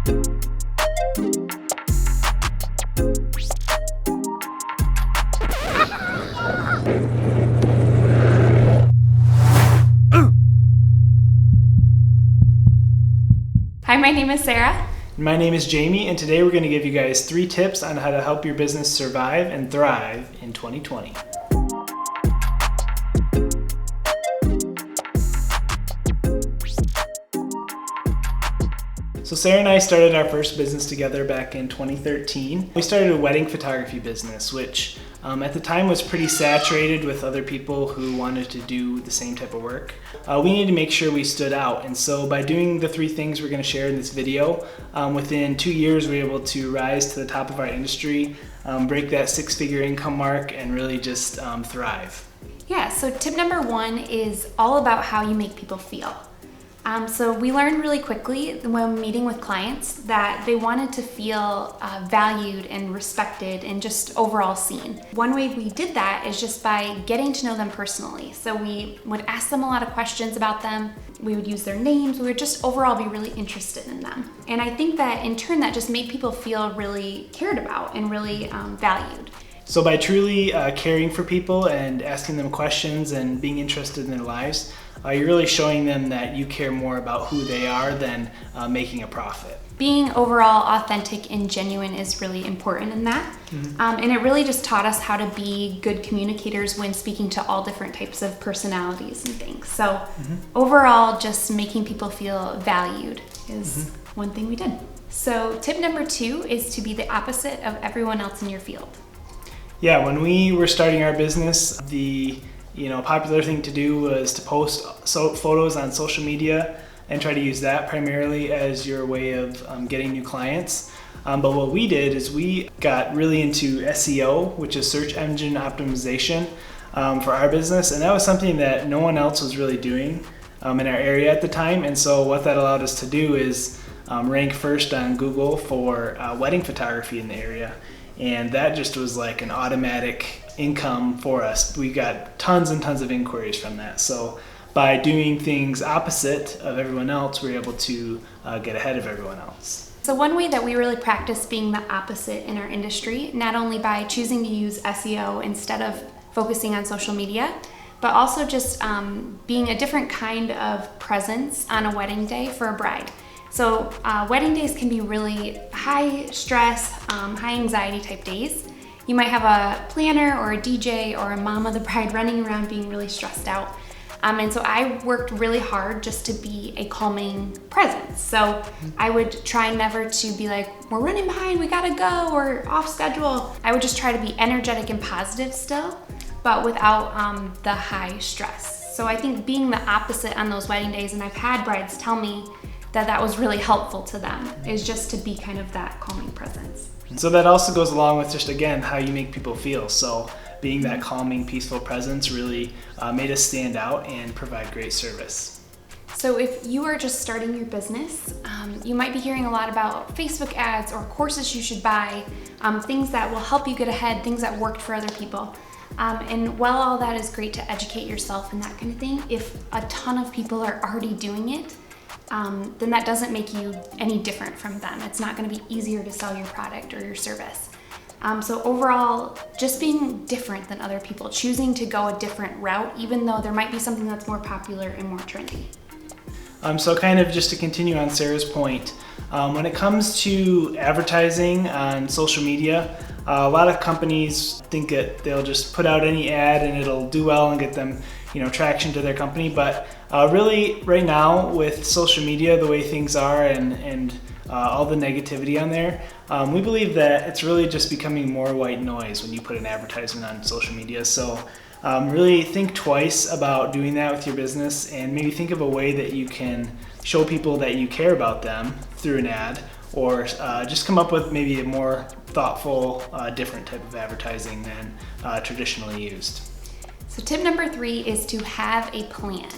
Hi, my name is Sarah. My name is Jamie, and today we're going to give you guys 3 tips on how to help your business survive and thrive in 2020. So Sarah and I started our first business together back in 2013. We started a wedding photography business, which at the time was pretty saturated with other people who wanted to do the same type of work. We needed to make sure we stood out, and so by doing the 3 things we're going to share in this video, within 2 years we were able to rise to the top of our industry, break that 6-figure income mark, and really just thrive. Yeah, so tip number 1 is all about how you make people feel. So we learned really quickly when meeting with clients that they wanted to feel valued and respected and just overall seen. One way we did that is just by getting to know them personally. So we would ask them a lot of questions about them. We would use their names. We would just overall be really interested in them. And I think that in turn that just made people feel really cared about and really valued. So by truly caring for people and asking them questions and being interested in their lives, you're really showing them that you care more about who they are than making a profit. Being overall authentic and genuine is really important in that. And it really just taught us how to be good communicators when speaking to all different types of personalities and things. So overall, just making people feel valued is one thing we did. So tip number 2 is to be the opposite of everyone else in your field. Yeah, when we were starting our business, the popular thing to do was to post photos on social media and try to use that primarily as your way of getting new clients. But what we did is we got really into SEO, which is search engine optimization, for our business, and that was something that no one else was really doing in our area at the time. And so what that allowed us to do is rank first on Google for wedding photography in the area. And that just was like an automatic income for us. We got tons and tons of inquiries from that. So by doing things opposite of everyone else, we're able to get ahead of everyone else. So one way that we really practice being the opposite in our industry, not only by choosing to use SEO instead of focusing on social media, but also just being a different kind of presence on a wedding day for a bride. So wedding days can be really high stress, high anxiety type days. You might have a planner or a DJ or a mom of the bride running around being really stressed out. And so I worked really hard just to be a calming presence. So I would try never to be like, we're running behind, we gotta go, we're off schedule. I would just try to be energetic and positive still, but without the high stress. So I think being the opposite on those wedding days, and I've had brides tell me that was really helpful to them, is just to be kind of that calming presence. And so that also goes along with just, again, how you make people feel. So being that calming, peaceful presence really made us stand out and provide great service. So if you are just starting your business, you might be hearing a lot about Facebook ads or courses you should buy, things that will help you get ahead, things that worked for other people. And while all that is great to educate yourself and that kind of thing, if a ton of people are already doing it, then that doesn't make you any different from them. It's not going to be easier to sell your product or your service. So overall, just being different than other people, choosing to go a different route, even though there might be something that's more popular and more trendy. So kind of just to continue on Sarah's point, when it comes to advertising on social media, a lot of companies think that they'll just put out any ad and it'll do well and get them traction to their company. But really right now with social media, the way things are and all the negativity on there, we believe that it's really just becoming more white noise when you put an advertisement on social media. So really think twice about doing that with your business, and maybe think of a way that you can show people that you care about them through an ad, or just come up with maybe a more thoughtful, different type of advertising than traditionally used. So tip number 3 is to have a plan.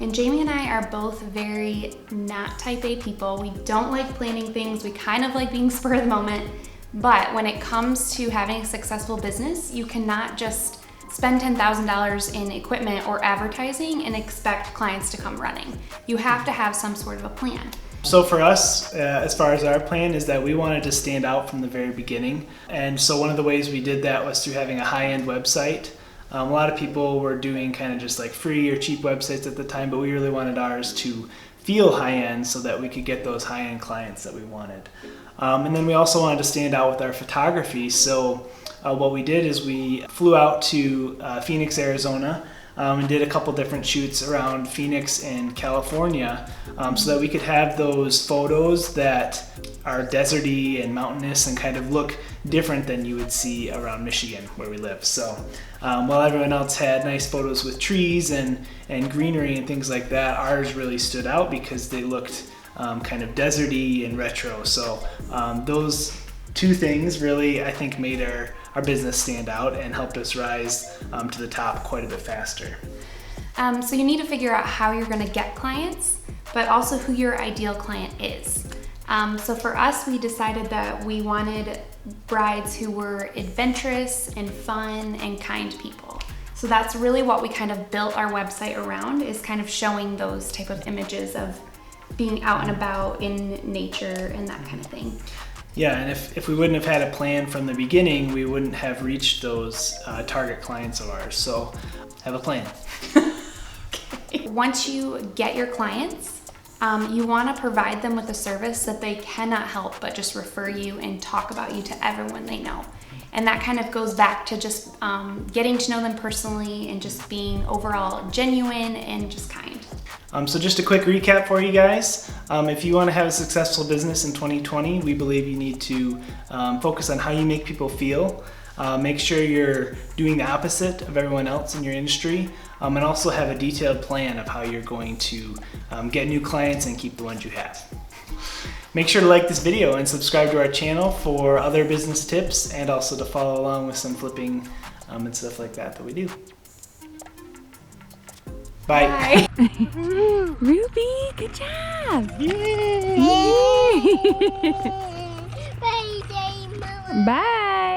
And Jamie and I are both very not type A people. We don't like planning things. We kind of like being spur of the moment. But when it comes to having a successful business, you cannot just spend $10,000 in equipment or advertising and expect clients to come running. You have to have some sort of a plan. So for us, as far as our plan, is that we wanted to stand out from the very beginning. And so one of the ways we did that was through having a high-end website. A lot of people were doing kind of just like free or cheap websites at the time, but we really wanted ours to feel high-end so that we could get those high-end clients that we wanted. And then we also wanted to stand out with our photography. So what we did is we flew out to Phoenix, Arizona, and did a couple different shoots around Phoenix and California, so that we could have those photos that are deserty and mountainous and kind of look different than you would see around Michigan where we live. So while everyone else had nice photos with trees and greenery and things like that, ours really stood out because they looked kind of deserty and retro. So those two things really, I think, made our business stand out and helped us rise to the top quite a bit faster. So you need to figure out how you're going to get clients, but also who your ideal client is. So for us, we decided that we wanted brides who were adventurous and fun and kind people. So that's really what we kind of built our website around, is kind of showing those type of images of being out and about in nature and that kind of thing. Yeah, and if we wouldn't have had a plan from the beginning, we wouldn't have reached those target clients of ours. So have a plan. Okay. Once you get your clients, you want to provide them with a service that they cannot help but just refer you and talk about you to everyone they know. And that kind of goes back to just getting to know them personally and just being overall genuine and just kind. So just a quick recap for you guys. If you want to have a successful business in 2020, we believe you need to focus on how you make people feel. Make sure you're doing the opposite of everyone else in your industry, and also have a detailed plan of how you're going to get new clients and keep the ones you have. Make sure to like this video and subscribe to our channel for other business tips and also to follow along with some flipping and stuff like that we do. Bye. Ruby, good job. Yay! Bye.